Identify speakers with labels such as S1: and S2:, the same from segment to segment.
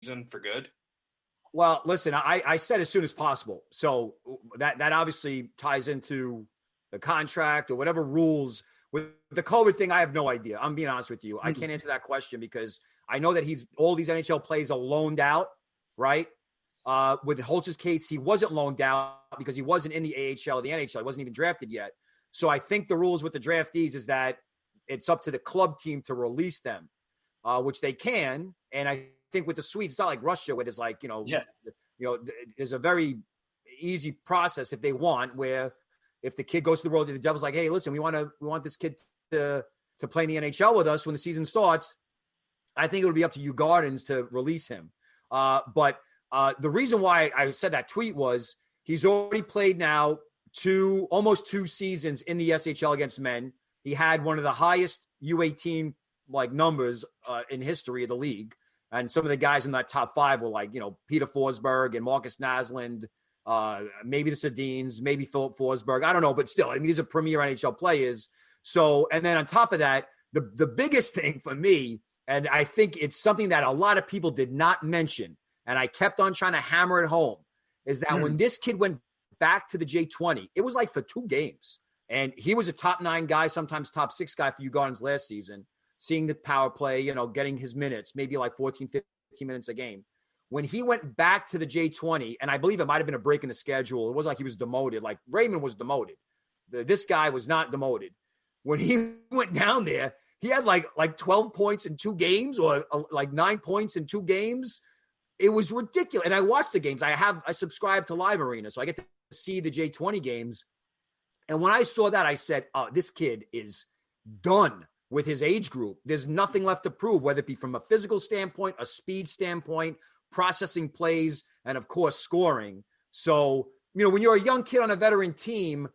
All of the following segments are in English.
S1: season for good?
S2: Well, listen, I said as soon as possible. So that obviously ties into the contract or whatever rules. With the COVID thing, I have no idea. I'm being honest with you. I can't answer that question because I know that all these NHL players are loaned out, right? With Holtz's case, he wasn't loaned out because he wasn't in the AHL or the NHL. He wasn't even drafted yet. So I think the rules with the draftees is that it's up to the club team to release them, which they can. And I think with the Swedes, it's not like Russia where there's like, there's a very easy process if they want, where if the kid goes to the world, the Devil's like, hey, listen, we want this kid to play in the NHL with us when the season starts. I think it would be up to you Gardens to release him. But the reason why I said that tweet was he's already played now almost two seasons in the SHL against men. He had one of the highest U18 numbers in history of the league. And some of the guys in that top five were Peter Forsberg and Marcus Naslund, maybe the Sedins, maybe Philip Forsberg. I don't know, but still, these are premier NHL players. So, and then on top of that, the biggest thing for me, and I think it's something that a lot of people did not mention, and I kept on trying to hammer it home, is that when this kid went back to the J20, it was for 2 games. And he was a top 9 guy, sometimes top 6 guy for you Gardens last season, seeing the power play, getting his minutes, maybe 14, 15 minutes a game. When he went back to the J20, and I believe it might have been a break in the schedule. It was like he was demoted. Like Raymond was demoted. This guy was not demoted. When he went down there, he had like 12 points in 2 games or 9 points in 2 games. It was ridiculous. And I watched the games. I subscribe to Live Arena, so I get to see the J20 games. And when I saw that, I said, oh, this kid is done with his age group. There's nothing left to prove, whether it be from a physical standpoint, a speed standpoint, processing plays, and of course, scoring. So, when you're a young kid on a veteran team,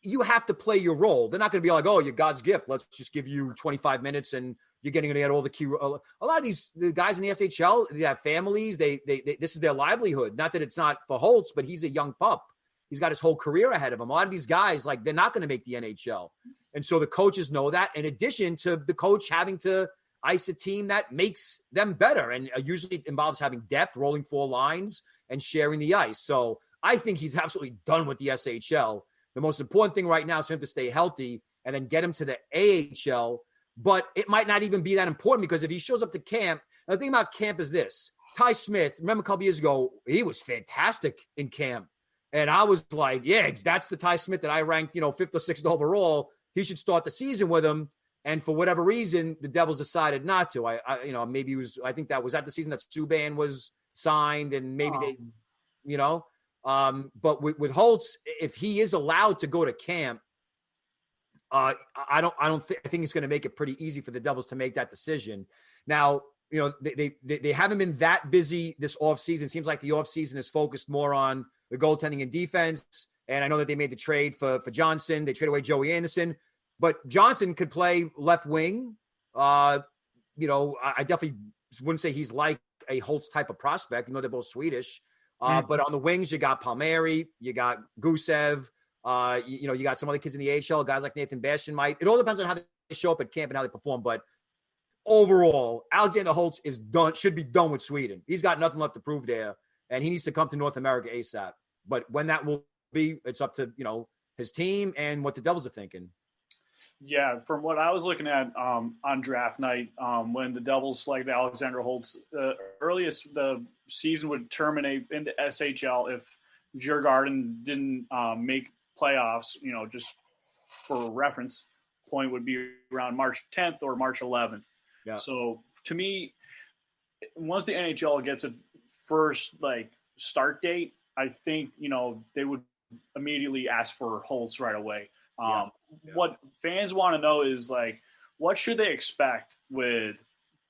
S2: you have to play your role. They're not going to be like, oh, you're God's gift. Let's just give you 25 minutes and you're going to get all the key. A lot of the guys in the SHL, they have families. They this is their livelihood. Not that it's not for Holtz, but he's a young pup. He's got his whole career ahead of him. A lot of these guys, they're not going to make the NHL. And so the coaches know that, in addition to the coach having to ice a team that makes them better. And usually it involves having depth, rolling 4 lines, and sharing the ice. So I think he's absolutely done with the SHL. The most important thing right now is for him to stay healthy and then get him to the AHL. But it might not even be that important, because if he shows up to camp, the thing about camp is this. Ty Smith, remember a couple years ago, he was fantastic in camp. And I was like, yeah, that's the Ty Smith that I ranked, 5th or 6th overall. He should start the season with him. And for whatever reason, the Devils decided not to. Maybe I think that was at the season that Subban was signed, and maybe but with Holtz, if he is allowed to go to camp, I think it's going to make it pretty easy for the Devils to make that decision. Now, they haven't been that busy this offseason. It seems like the offseason is focused more on the goaltending and defense. And I know that they made the trade for Johnson. They traded away Joey Anderson. But Johnson could play left wing. I definitely wouldn't say he's like a Holtz type of prospect. They're both Swedish. But on the wings, you got Palmieri, you got Gusev, you got some other kids in the AHL, guys like Nathan Bastian might. It all depends on how they show up at camp and how they perform. But overall, Alexander Holtz should be done with Sweden. He's got nothing left to prove there, and he needs to come to North America ASAP. But when that will be, it's up to his team and what the Devils are thinking.
S3: Yeah, from what I was looking at on draft night, when the Devils selected Alexander Holtz, the earliest the season would terminate into SHL if Djurgården didn't make playoffs, just for reference point would be around March 10th or March 11th. Yeah. So to me, once the NHL gets a first start date, I think, they would immediately ask for Holtz right away. What fans want to know is what should they expect with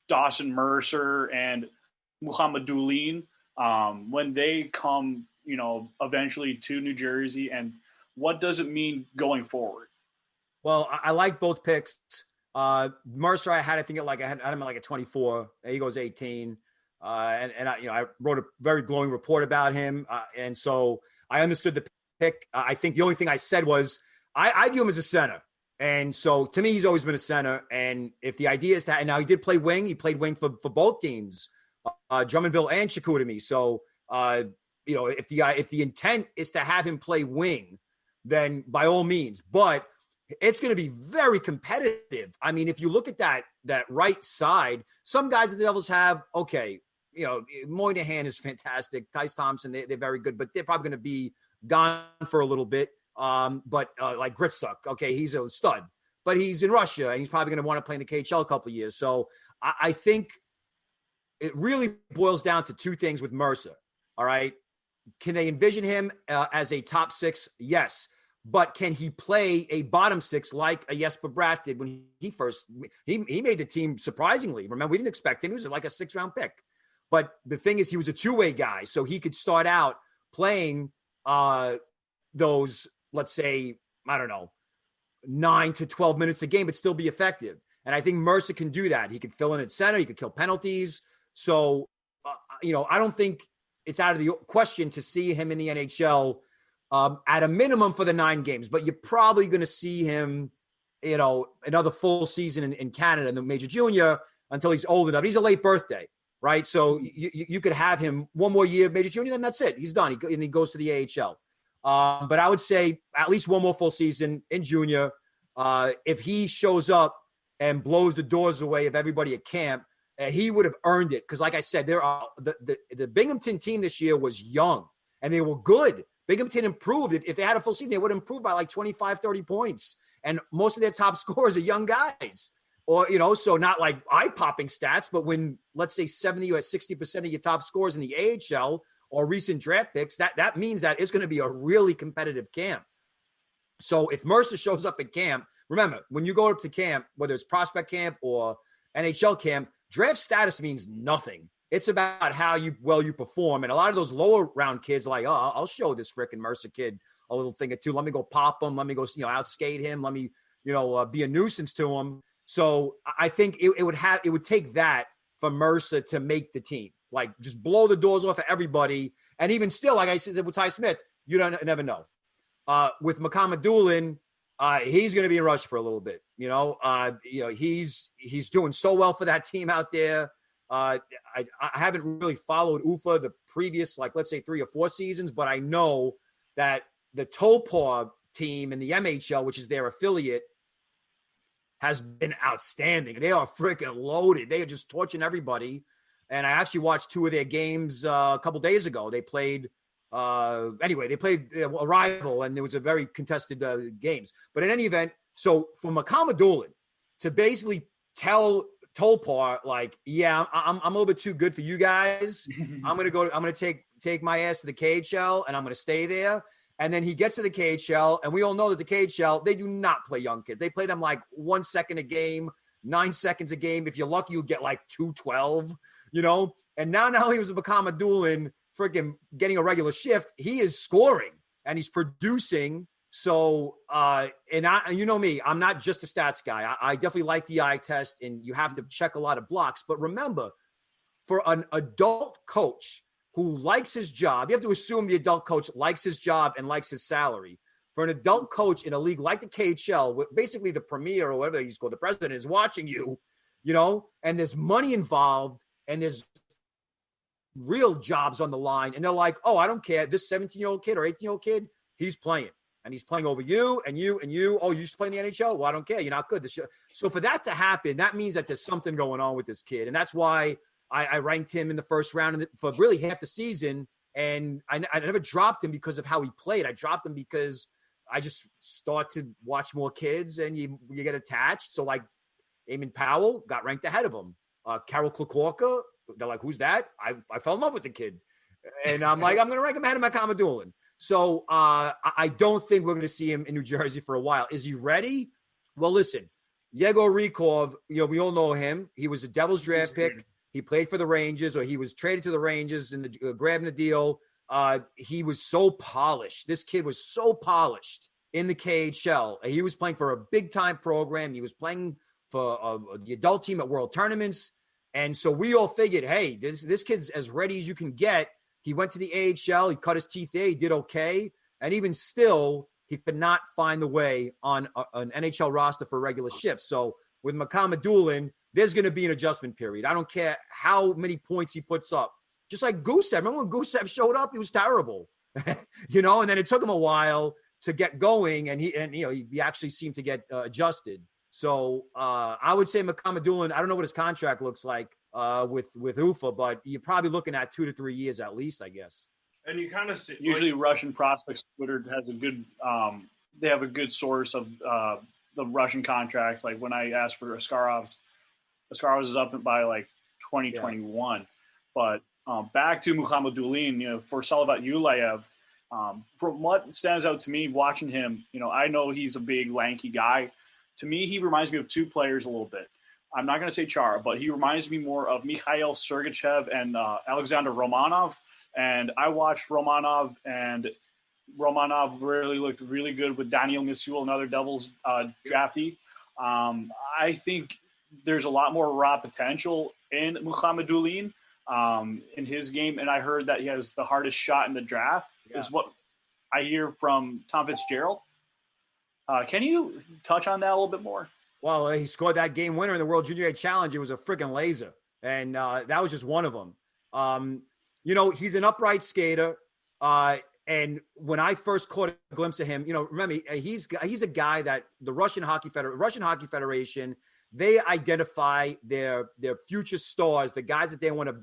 S3: Dawson Mercer and Muhammad Dulin when they come, eventually to New Jersey, and what does it mean going forward?
S2: Well, I like both picks. Mercer, I had him at 24. He goes 18. I wrote a very glowing report about him. And so I understood the pick. I think the only thing I said was, I view him as a center. And so to me, he's always been a center. And if the idea is and now he did play wing, he played wing for both teams Drummondville and Chicoutimi. So, if the intent is to have him play wing, then by all means. But it's going to be very competitive. I mean, if you look at that right side, some guys that the Devils have, okay, Moynihan is fantastic. Tice Thompson, they're very good, but they're probably going to be gone for a little bit. But like Gritsuk, okay, he's a stud, but he's in Russia and he's probably going to want to play in the KHL a couple of years. So I think it really boils down to two things with Mercer. All right. Can they envision him as a top six? Yes. But can he play a bottom six like a Jesper Bratt did when he made the team surprisingly? Remember, we didn't expect him. He was like a 6th-round pick. But the thing is, he was a two-way guy. So he could start out playing those, let's say, I don't know, 9 to 12 minutes a game, but still be effective. And I think Mercer can do that. He can fill in at center. He could kill penalties. So, I don't think it's out of the question to see him in the NHL at a minimum for the 9 games, but you're probably going to see him, another full season in Canada in the Major Junior until he's old enough. He's a late birthday, right? So you could have him one more year of Major Junior, then that's it. He's done. And he goes to the AHL. But I would say at least one more full season in Junior. If he shows up and blows the doors away of everybody at camp, he would have earned it. Because like I said, the Binghamton team this year was young and they were good. Binghamton improved. If they had a full season, they would have improved by like 25, 30 points. And most of their top scorers are young guys. Or, so not like eye-popping stats, but when, let's say, 70 or 60% of your top scorers in the AHL or recent draft picks, that means that it's going to be a really competitive camp. So if Mercer shows up at camp, remember, when you go up to camp, whether it's prospect camp or NHL camp, draft status means nothing. It's about how you perform. And a lot of those lower round kids are like, oh, I'll show this frickin' Mercer kid a little thing or two. Let me go pop him. Let me go, outskate him. Let me, be a nuisance to him. So I think it would take that for Mercer to make the team. Like, just blow the doors off of everybody. And even still, like I said with Ty Smith, you never know. With Makama Doolin, he's going to be in rush for a little bit. He's doing so well for that team out there. I haven't really followed UFA the previous, like, let's say 3 or 4 seasons, but I know that the Topor team in the MHL, which is their affiliate, has been outstanding. They are freaking loaded. They are just torching everybody. And I actually watched 2 of their games a couple days ago. They played a rival, and it was a very contested games. But in any event, so for Makama Doolin to basically tell Tolpar, like, yeah, I'm a little bit too good for you guys. I'm going to take my ass to the KHL, and I'm going to stay there. And then he gets to the KHL, and we all know that the KHL, they do not play young kids. They play them like 1 second a game, 9 seconds a game. If you're lucky, you'll get like 212, And now he was with Makama Doolin, freaking getting a regular shift. He is scoring, and he's producing. So, and you know me, I'm not just a stats guy. I definitely like the eye test, and you have to check a lot of blocks. But remember, for an adult coach who likes his job, you have to assume the adult coach likes his job and likes his salary. For an adult coach in a league like the KHL, with basically the premier or whatever he's called, the president is watching you, and there's money involved, and there's real jobs on the line. And they're like, oh, I don't care. This 17-year-old kid or 18-year-old kid, he's playing. And he's playing over you and you and you. Oh, you used to play in the NHL? Well, I don't care. You're not good. So for that to happen, that means that there's something going on with this kid. And that's why I ranked him in the first round for really half the season. And I never dropped him because of how he played. I dropped him because I just start to watch more kids and you get attached. So like Eamon Powell got ranked ahead of him. Karol Klikorka, they're like, who's that? I fell in love with the kid. And I'm like, I'm going to rank him ahead of Makama Doolin. So I don't think we're going to see him in New Jersey for a while. Is he ready? Well, listen, Yegor Rykov, we all know him. He was a Devils draft pick. He played for the Rangers, or he was traded to the Rangers and grabbing the deal. He was so polished. This kid was so polished in the KHL. He was playing for a big-time program. He was playing for the adult team at World Tournaments. And so we all figured, hey, this kid's as ready as you can get. He went to the AHL. He cut his teeth there. He did okay. And even still, he could not find the way on an NHL roster for regular shifts. So with Makama Doolin, there's going to be an adjustment period. I don't care how many points he puts up. Just like Gusev. Remember when Gusev showed up? He was terrible, and then it took him a while to get going, and he actually seemed to get adjusted. So I would say Mukhamadullin, I don't know what his contract looks like with Ufa, but you're probably looking at 2 to 3 years at least, I guess.
S1: And you kind of see
S3: usually Russian prospects Twitter has a good they have a good source of the Russian contracts. Like when I asked for Askarov's is up by like 2021. But back to Mukhamadullin, for Salavat Yuleyev, from what stands out to me watching him, I know he's a big lanky guy. To me, he reminds me of two players a little bit. I'm not going to say Chara, but he reminds me more of Mikhail Sergachev and Alexander Romanov. And I watched Romanov, and Romanov really looked really good with Daniel Misul, another Devils draftee. I think there's a lot more raw potential in Mukhamadullin in his game, and I heard that he has the hardest shot in the draft, is what I hear from Tom Fitzgerald. Can you touch on that a little bit more?
S2: Well, he scored that game winner in the World Junior A Challenge. It was a freaking laser, and that was just one of them. He's an upright skater, and when I first caught a glimpse of him, remember, he's a guy that the Russian Hockey Federation, they identify their future stars, the guys that they want to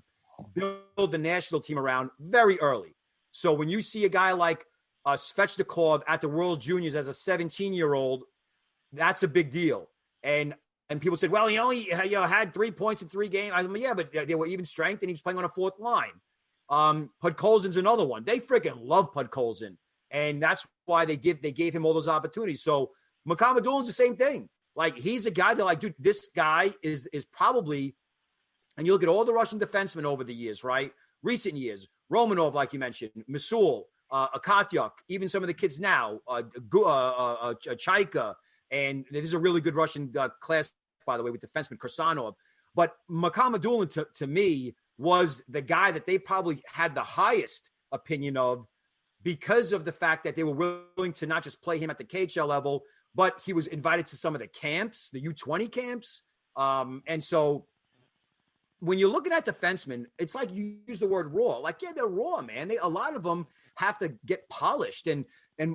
S2: build the national team around very early. So when you see a guy like Svechnikov at the World Juniors as a 17-year-old, that's a big deal. And people said, well, he only had 3 points in 3 games. I mean, yeah, but they were even strength, and he was playing on a fourth line. Podkolzin's another one. They freaking love Podkolzin, and that's why they gave him all those opportunities. So Mukhamadulin's the same thing. Like, he's a guy that, like, dude, this guy is probably, and you look at all the Russian defensemen over the years, right? Recent years, Romanov, like you mentioned, Misul, Akatyuk, even some of the kids now, Chaika, and this is a really good Russian class, by the way, with defenseman Kirsanov. But Mukhamadullin, to me, was the guy that they probably had the highest opinion of because of the fact that they were willing to not just play him at the KHL level, but he was invited to some of the camps, the U20 camps. And so when you're looking at defensemen, it's like you use the word raw. Like, yeah, they're raw, man. A lot of them have to get polished. And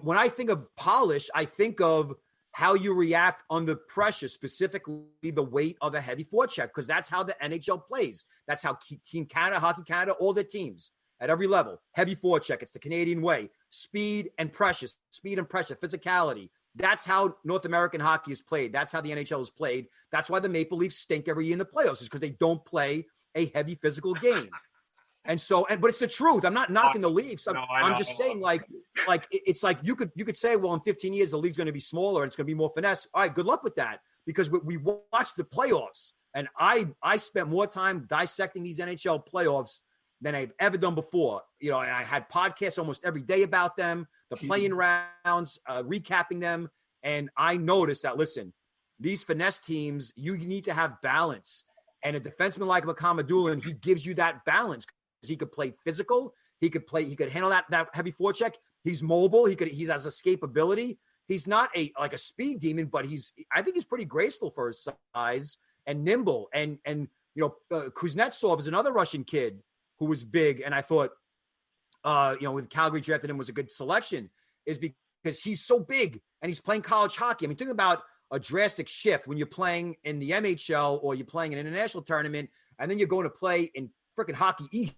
S2: when I think of polish, I think of how you react under pressure, specifically the weight of a heavy forecheck, because that's how the NHL plays. That's how Team Canada, Hockey Canada, all their teams at every level, heavy forecheck. It's the Canadian way. Speed and pressure, physicality. That's how North American hockey is played. That's how the NHL is played. That's why the Maple Leafs stink every year in the playoffs, is because they don't play a heavy physical game. And so, but it's the truth. I'm not knocking the Leafs. I'm just saying, like it's like you could say, well, in 15 years the league's going to be smaller and it's going to be more finesse. All right, good luck with that, because we watched the playoffs, and I spent more time dissecting these NHL playoffs than I've ever done before. I had podcasts almost every day about them, the play-in rounds, recapping them, and I noticed that, listen, these finesse teams, you need to have balance, and a defenseman like Mukhamadullin, he gives you that balance. He could play physical. He could handle that heavy forecheck. He's mobile. He has escapability. He's not a speed demon, but I think he's pretty graceful for his size and nimble. And Kuznetsov is another Russian kid who was big. And I thought, with Calgary drafted him was a good selection, is because he's so big and he's playing college hockey. I mean, think about a drastic shift when you're playing in the MHL or you're playing an international tournament, and then you're going to play in freaking Hockey East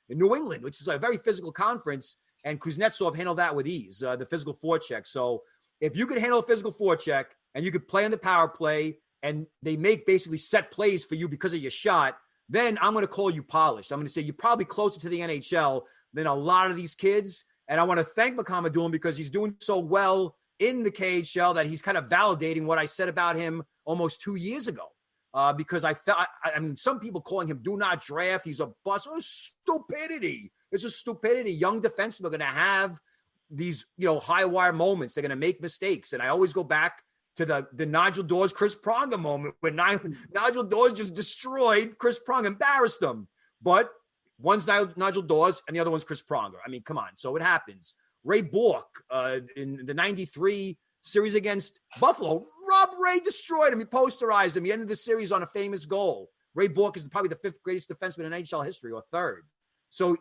S2: in New England, which is a very physical conference, and Kuznetsov handled that with ease, the physical forecheck. So if you could handle a physical forecheck and you could play on the power play and they make basically set plays for you because of your shot, then I'm going to call you polished. I'm going to say you're probably closer to the NHL than a lot of these kids. And I want to thank Mukhamadullin because he's doing so well in the KHL that he's kind of validating what I said about him almost 2 years ago. Because I mean, some people calling him do not draft. He's a bust. Oh, stupidity. It's a stupidity. Young defensemen are going to have these, high wire moments. They're going to make mistakes. And I always go back to the Nigel Dawes, Chris Pronger moment when Nigel Dawes just destroyed Chris Pronger, embarrassed him. But one's Nigel Dawes and the other one's Chris Pronger. I mean, come on. So it happens. Ray Bourque in the 93 series against Buffalo, Rob Ray destroyed him. He posterized him. He ended the series on a famous goal. Ray Bork is probably the 5th greatest defenseman in NHL history, or 3rd. So